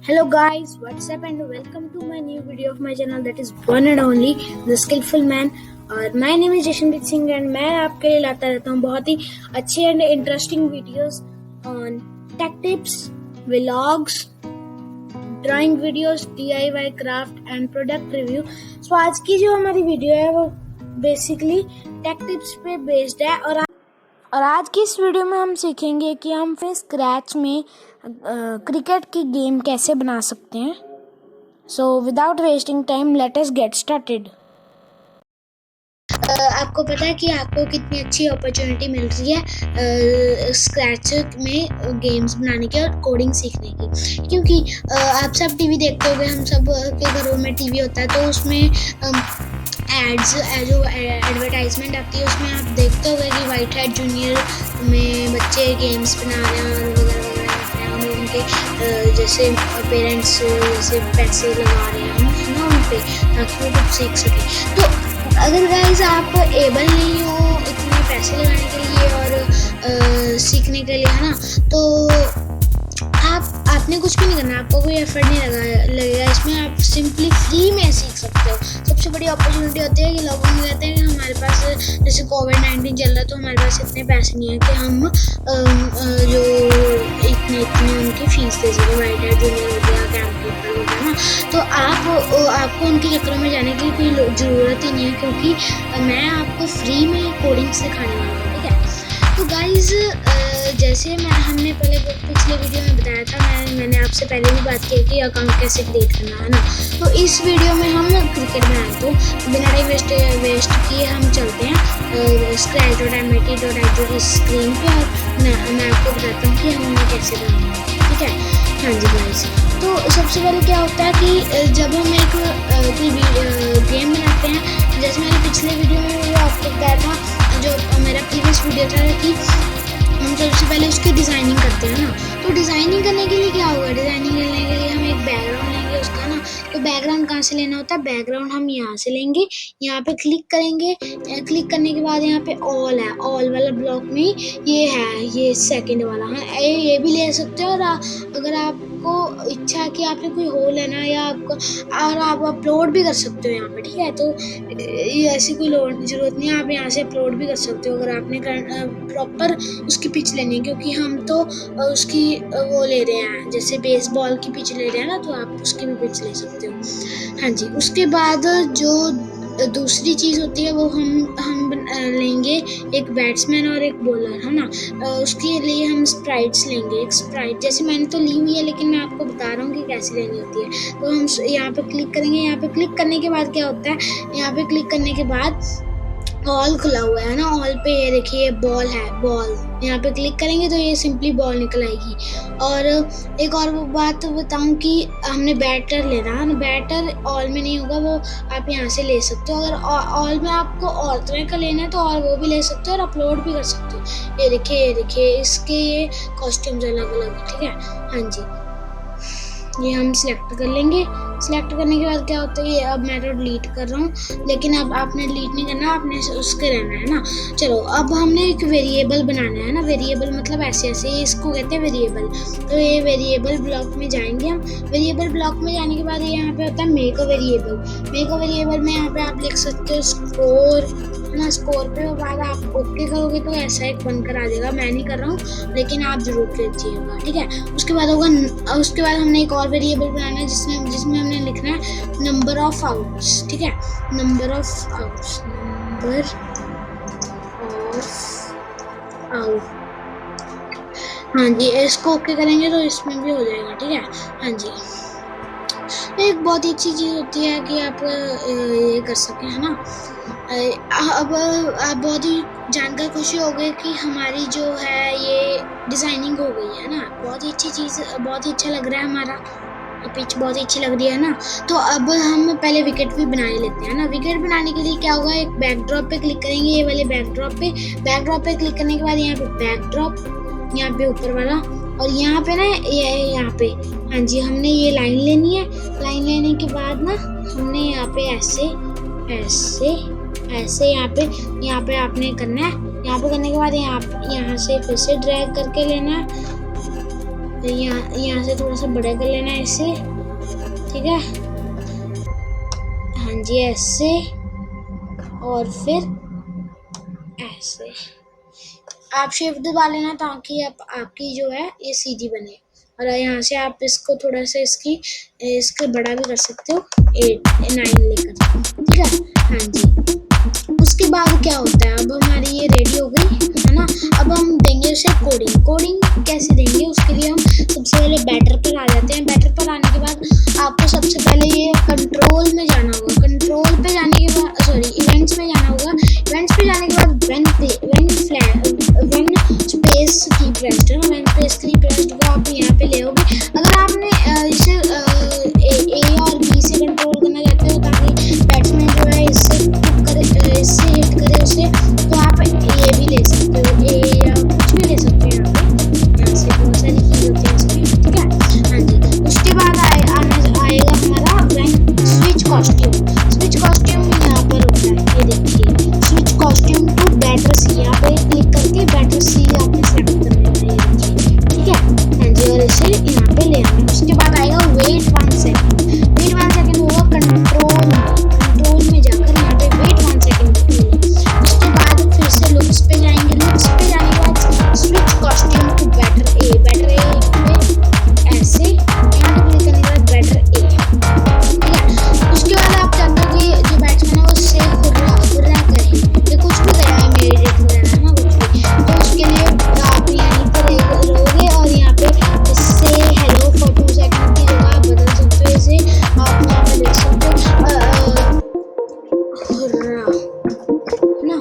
Hello guys, what's up and welcome to my new video of my channel that is one and only the Skillful Man। और my name is Jashanpreet Singh and मैं आपके लिए लाता रहता हूँ बहुत ही अच्छे and interesting videos on tech tips, vlogs, drawing videos, DIY craft and product review. So आज की जो हमारी वीडियो है वो बेसिकली टेक टिप्स पे बेस्ड है और आज की इस वीडियो में हम सीखेंगे कि हम फिर स्क्रैच में क्रिकेट की गेम कैसे बना सकते हैं। So without wasting time let us get started. आपको पता है कि आपको कितनी अच्छी अपॉर्चुनिटी मिल रही है स्क्रैच में गेम्स बनाने की और कोडिंग सीखने की, क्योंकि आप सब टीवी देखते होंगे, हम सब के घरों में टीवी होता है, तो उसमें एड्स जो एडवर्टाइजमेंट आती है उसमें आप देखते होंगे कि वाइट हेड जूनियर में बच्चे गेम्स बना रहे हैं और वगैरह वगैरह, उनके जैसे पेरेंट्स जैसे पैसे लगा रहे हैं ना उन पे, ताकि वो कुछ सीख सके। तो अगर गाइस आप एबल नहीं हो इतने पैसे लगाने के लिए और सीखने के लिए, है ना, तो आपने कुछ भी नहीं करना, आपको कोई एफर्ट नहीं लगेगा इसमें, आप सिंपली फ्री में सीख सकते हो। सबसे बड़ी अपॉर्चुनिटी होती है कि लोगों को कहते हैं कि हमारे पास जैसे कोविड-19 चल रहा है तो हमारे पास इतने पैसे नहीं है कि हम जो इतनी उनकी फीस दे सकें, वाइट हेड जूनियर हो गया, कैंप कीपर हो गया ना, तो आपको उनके चक्करों में जाने की कोई ज़रूरत ही नहीं है, क्योंकि मैं आपको फ्री में कोडिंग सिखाने वाला हूँ। ठीक है, तो गाइज जैसे हमने पहले पिछले वीडियो में बताया था, मैंने आपसे पहले भी बात की कि अकाउंट कैसे क्रिएट करना है ना, तो इस वीडियो में हम क्रिकेट बनाए, तो बिना टाइम वेस्ट किए हम चलते हैं scratch.mit.io की स्क्रीन पे और मैं आपको बताता हूँ कि हमने कैसे बनाना है। ठीक है, हाँ जी गाइस, तो सबसे पहले क्या होता है कि जब हम एक गेम बनाते हैं, जैसे मैंने पिछले वीडियो में आपको बताया था, जो मेरा प्रीवियस वीडियो था कि हम सबसे पहले उसकी डिज़ाइनिंग करते हैं ना, तो डिज़ाइनिंग करने के लिए क्या होगा, डिज़ाइनिंग करने के लिए हम एक बैकग्राउंड लेंगे उसका ना, तो बैकग्राउंड कहाँ से लेना होता है, बैकग्राउंड हम यहाँ से लेंगे, यहाँ पे क्लिक करेंगे, क्लिक करने के बाद यहाँ पे ऑल है, ऑल वाला ब्लॉक में ये है, ये सेकंड वाला है, ये भी ले सकते हो। और अगर आपको इच्छा है कि आपने कोई होल लेना है या आपको, और आप अपलोड भी कर सकते हो यहाँ पे। ठीक है, तो ये ऐसी कोई ज़रूरत नहीं है, आप यहाँ से अपलोड भी कर सकते हो अगर आपने प्रॉपर उसकी पिच लेनी है, क्योंकि हम तो उसकी वो ले रहे हैं, जैसे बेसबॉल की पिच ले रहे हैं ना, तो आप उसकी भी पिच ले सकते हो। हाँ जी, उसके बाद जो दूसरी चीज़ होती है वो हम लेंगे एक बैट्समैन और एक बॉलर, है ना, उसके लिए हम स्प्राइट्स लेंगे, एक स्प्राइट जैसे मैंने तो ली हुई है, लेकिन मैं आपको बता रहा हूँ कि कैसे लेनी होती है। तो हम यहाँ पे क्लिक करेंगे, यहाँ पे क्लिक करने के बाद क्या होता है, यहाँ पे क्लिक करने के बाद ऑल खुला हुआ है ना, ऑल पे ये देखिए बॉल है, बॉल यहाँ पे क्लिक करेंगे तो ये सिंपली बॉल निकल आएगी। और एक और बात बताऊं कि हमने बैटर लेना है ना, बैटर ऑल में नहीं होगा, वो आप यहाँ से ले सकते हो। अगर ऑल में आपको और तरह का लेना है तो और वो भी ले सकते हो और अपलोड भी कर सकते हो। ये देखिए इसके ये कॉस्ट्यूम्स अलग अलग। ठीक है, हाँ जी, ये हम सिलेक्ट कर लेंगे। सिलेक्ट करने के बाद क्या होता है, ये अब मैं तो डिलीट कर रहा हूँ, लेकिन अब आपने डिलीट नहीं करना, आपने उसके रहना है ना। चलो, अब हमने एक वेरिएबल बनाना है ना, वेरिएबल मतलब ऐसे इसको कहते हैं वेरिएबल। तो ये वेरिएबल ब्लॉक में जाएंगे हम। वेरिएबल ब्लॉक में जाने के बाद ये यहाँ पे होता है make a variable. Make a variable में यहाँ पे आप लिख सकते हो स्कोर, है ना, स्कोर पे बाद आप ओके करोगे तो ऐसा एक बनकर आ जाएगा। मैं नहीं कर रहा हूँ, लेकिन आप जरूर कीजिएगा। ठीक है, उसके बाद हमने एक और वेरिएबल बनाना है जिसमें हमने लिखना है नंबर ऑफ आउट्स। ठीक है, नंबर ऑफ आउट्स, हाँ जी, इसको ओके करेंगे तो इसमें भी हो जाएगा। ठीक है, हाँ जी, एक बहुत ही अच्छी चीज़ होती है कि आप ये कर सकें, है ना। अब आप बहुत ही जानकर खुशी हो गई कि हमारी जो है ये डिज़ाइनिंग हो गई है ना, बहुत ही अच्छी चीज़, बहुत ही अच्छा लग रहा है, हमारा पिच बहुत ही अच्छी लग रही है ना। तो अब हम पहले विकेट भी बना लेते हैं ना। विकेट बनाने के लिए क्या होगा, एक बैकड्रॉप पे क्लिक करेंगे, ये वाले बैकड्रॉप पे क्लिक करने के बाद यहाँ पे बैकड्रॉप, यहाँ पे ऊपर वाला, और यहाँ पे ना ये यहाँ पे, हाँ जी, हमने ये लाइन लेनी है। लाइन लेने के बाद ना हमने यहाँ पे ऐसे यहाँ पे आपने करना है। यहाँ पे करने के बाद यहाँ से फिर से ड्रैग करके लेना है, यहाँ से थोड़ा सा बड़ा कर लेना है इसे, ठीक है। हाँ जी, ऐसे और फिर ऐसे आप शिफ्ट दबा लेना ताकि आपकी जो है ये सीधी बने। और यहाँ से आप इसको थोड़ा सा इसके बड़ा भी कर सकते हो, 9 लेकर, ठीक है। हाँ जी, उसके बाद क्या होता है, अब हमारी ये रेडी हो गई है ना। अब हम देंगे उसे कोडिंग कैसे देंगे, उसके लिए हम सबसे पहले बैटर पर आ जाते हैं। बैटर पर आने के बाद आपको सबसे पहले ये कंट्रोल में जाना होगा। कंट्रोल पे जाने के बाद इवेंट्स में जाना होगा। इवेंट्स पे जाने के बाद व्हेन स्पेस की प्रेस्ड है ना, व्हेन स्पेस की प्रेस्ड को आप यहाँ पे ले आओगे। अगर आपने इसे ए और बी से कंट्रोल करना चाहते हो ताकि बैट्समैन जो है इससे हिट करे उसे, तो आप ये भी ले सकते हो, ए या कुछ भी ले सकते हो। यहाँ से बहुत सारी चीज़ होती है इसमें, ठीक है। हाँ जी, उसके बाद आएगा हमारा व्हेन स्विच कॉस्ट्यूम यहाँ पर होता है। ये देखिए, स्विच कॉस्ट्यूम टू बैटर सी, यहाँ पे क्लिक करके बैटर सी आपने सेलेक्ट कर लेना है, ये देखिए, ठीक है। हाँ जी, और इसे यहाँ पे ले आना। उसके बाद आएगा वेट 1 सेकेंड होगा कंट्रोल में जाकर यहाँ पे वेट 1 सेकेंड। उसके बाद फिर से लुक्स पे जाएंगे। लुक्स पे जाने के बाद स्विच कॉस्ट्यूम टू बैटर ए पे ऐसे यहाँ पे क्लिक करने के बाद बैटर ए, ठीक है। उसके बाद आप चाहते हो कि जो बैट्समैन है वो उससे हुर्रा करे, ये कुछ भी करा है मेरी डेट वगैरह है ना, कुछ भी, तो उसके लिए आप यहीं पर रहोगे और यहाँ पे इससे हेलो फॉर 2 सेकेंड की जगह आप बदल सकते हो। इसे आप यहाँ पे देख सकते हो हुर्रा ना,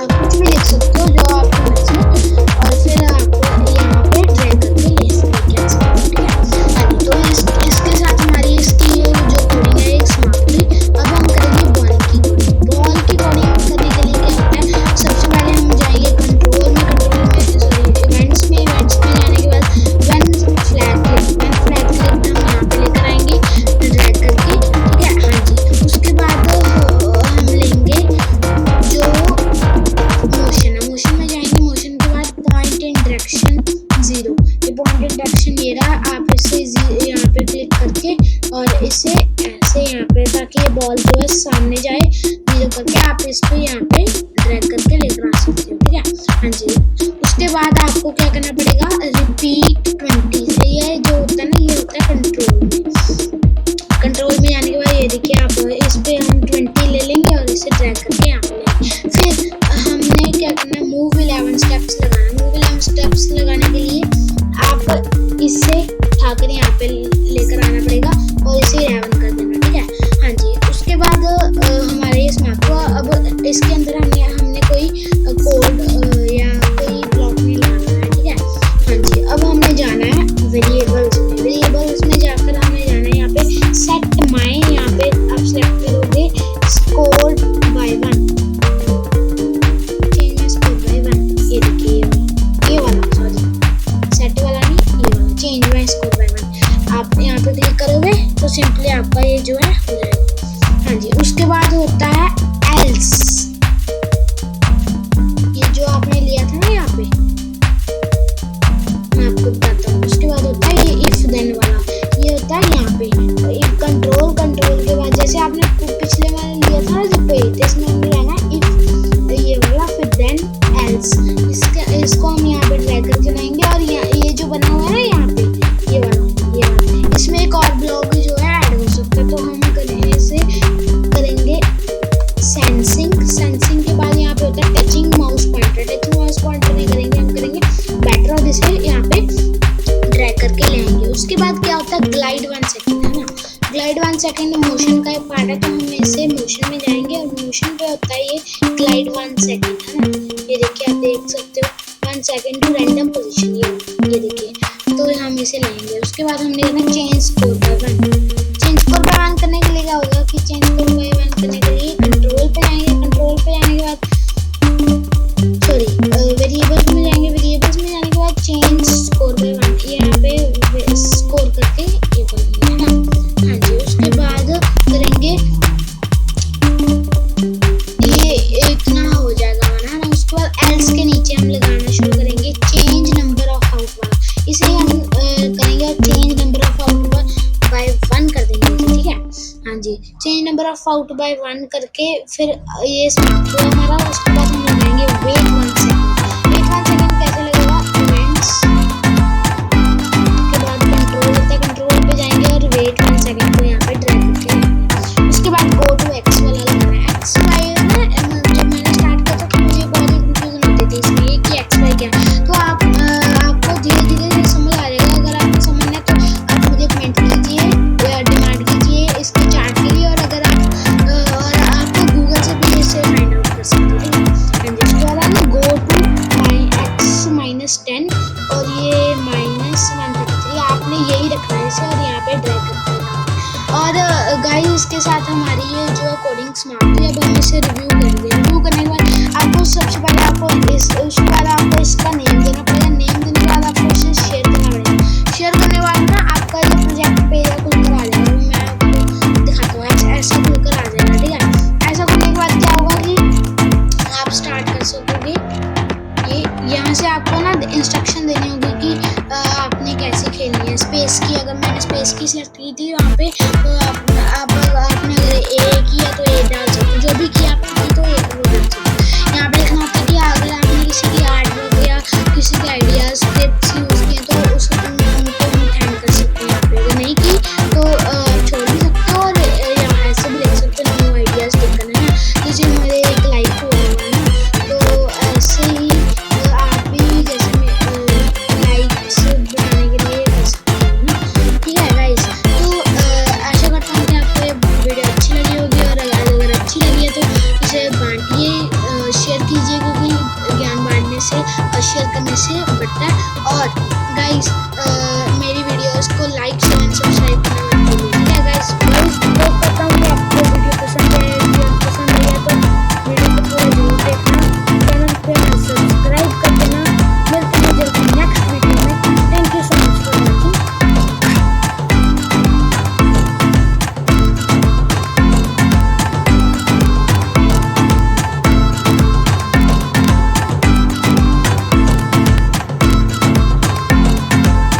आप कुछ भी लिख सकते हो जो आपको मर्जी, और फिर आपको यहाँ पे ड्रैग करके ले सकते हो, ठीक है। तो इसके साथ हमारी इसकी जो कोडिंग है एक समाप्त हुई। अब हम करेंगे बॉल की कोडिंग करने के लिए क्या होता है, सबसे पहले हम जाएंगे कंट्रोल में इवेंट्स में जाने के बाद व्हेन फ्लैग क्लिक हम यहाँ पे लेकर आएंगे ड्रैग करके, ठीक है। हाँ जी, उसके बाद हम लेंगे जो मोशन में जाएंगे। मोशन के बाद पॉइंट इन डायरेक्शन 0, ये पॉइंट इन डायरेक्शन ये रहा। आप इसे यहाँ पे क्लिक करके और इसे ऐसे यहाँ पे, ताकि ये बॉल जो है सामने जाए, 0 करके आप इस पे यहाँ पे ड्रैग करके लेकर आ सकते हो, ठीक है। हाँ जी, उसके बाद आपको क्या करना पड़ेगा, रिपीट 20, ये जो होता है ना, ये होता है कंट्रोल में जाने के बाद ये देखिए, आप इस पे हम 20 ले लेंगे और इसे ड्रैग करके यहाँ पे लेंगे। फिर हमने क्या करना है, मूव 11 स्टेप्स लगाना। मूव 11 स्टेप्स लगाने के लिए आप इसे उठाकर यहाँ पे लेकर आना पड़ेगा और इसे 11 कर देना, ठीक है। हाँ जी, उसके बाद हमारे ये समाप्त हुआ। अब इसके अंदर हमने कोई कोड या कोई ब्लॉक नहीं लगाना है, ठीक है। हाँ जी, अब हमने जाना है वेरिएबल्स में जाकर हमें जाना है यहाँ पे सेट माई, यहाँ पे आप सेलेक्ट करोगे score bye 1, change my score bye 1, ये देखिए ये वाला, सॉरी सेट वाला नहीं, ये वाला चेंज माई स्कोर बाय 1। आप यहाँ पे क्लिक करोगे तो सिंपली आपका ये जो है हो जाएगा। हाँ जी, उसके बाद होता है एल्स, ये जो आपने लिया था ना यहाँ पे, मैं आपको बताता हूँ। उसके बाद होता है ये इफ देन वाला, ये होता है यहाँ पे कंट्रोल के बाद जैसे आपने पिछले वाला लिया था ना जो पे, इसमें हमें लेना है इफ ये वाला, फिर देन एल्स, इसको हम यहाँ पे ड्रैग करके लाएंगे। और ये जो बना हुआ है ना यहाँ पे, ये वाला, इसमें एक और ब्लॉक जो है ऐड हो सकता है, तो हम करेंगे सेंसिंग के बाद यहाँ पे होता है टचिंग माउस पॉइंटर नहीं करेंगे, हम करेंगे बैटर और इसे यहाँ पे ड्रैग करके ले आएंगे। उसके बाद क्या होता है, ग्लाइड 1 सेकेंड है ना, ग्लाइड 1 सेकेंड मोशन का एक पार्ट है, तो हम इसे मोशन में जाएंगे और मोशन पे होता है ये ग्लाइड 1 सेकेंड है ना, ये देखिए आप देख सकते हो 1 सेकेंड टू रैंडम पोजीशन, ये देखिए, तो हम इसे लेंगे। उसके बाद हमने करना चेंज स्कोर बाय 1 करने के लिए क्या होगा कि चेंज स्कोर बाय 1 करने के लिए कंट्रोल पे जाएंगे। कंट्रोल पे जाने के बाद वेरिएबल्स में जाएंगे। वेरिएबल्स में जाने के बाद चेंज स्कोर बाय 1, ये यहाँ पे स्कोर करके ये करेंगे, है ना। हाँ जी, उसके बाद करेंगे ये इतना हो जाएगा हमारा, ना। उसके बाद एल्स के नीचे हम लगाना शुरू करेंगे चेंज नंबर ऑफ आउट वाला, इसे हम नंबर ऑफ आउट बाय 1 करके फिर ये समाप्त हुआ हमारा। उसके बाद हम लगाएंगे वेट 1 सेकंड। वेट 1 सेकंड कैसे लगेगा, इवेंट्स के बाद कंट्रोल होता है, कंट्रोल पे जाएंगे और वेट 1 सेकंड को यहाँ पे ड्रैग करके लगाएंगे। उसके बाद गो टू एक्स वाला लगाना है। एक्स वाई ना जब मैंने स्टार्ट किया था तो मुझे बहुत ही कंफ्यूजन होती थी इसमें कि एक्स वाई क्या है, तो आपको धीरे धीरे समझ आ जाएगा। अगर आपको समझना है तो आप मुझे कमेंट कीजिए या डिमांड कीजिए इसके चार्ट के लिए, और अगर आप और आपको गूगल से भी इसे फाइंड आउट कर सकते हैं। उसके बाद ना गो टू एक्स -10 और ये -133 आपने यही रखना है इसे, और यहाँ पे ड्रैग करते हैं। और गाइस इसके साथ हमारी ये जो कोडिंग समाप्त हुई। अब हम इसे रिव्यू करेंगे। रिव्यू करने के बाद आपको सबसे पहले उसके बाद आपको इसका नेम देना पड़ेगा। नेम देने के बाद आपको इसे शेयर करना पड़ेगा। शेयर करने के बाद ना आपका ये प्रोजेक्ट पेज खुलकर आ जाएगा। मैं आपको दिखाता हूँ, ऐसा खुलकर आ जाएगा, ठीक है। ऐसा खुलने के बाद क्या होगा कि आप स्टार्ट कर सकोगे। ये यहाँ से आपको ना इंस्ट्रक्शन देनी होगी कि आपने कैसे खेलनी है। स्पेस की, अगर मैंने स्पेस की सिलेक्ट की थी वहाँ पे, तो आपने अगर ए किया तो ए डाल सकते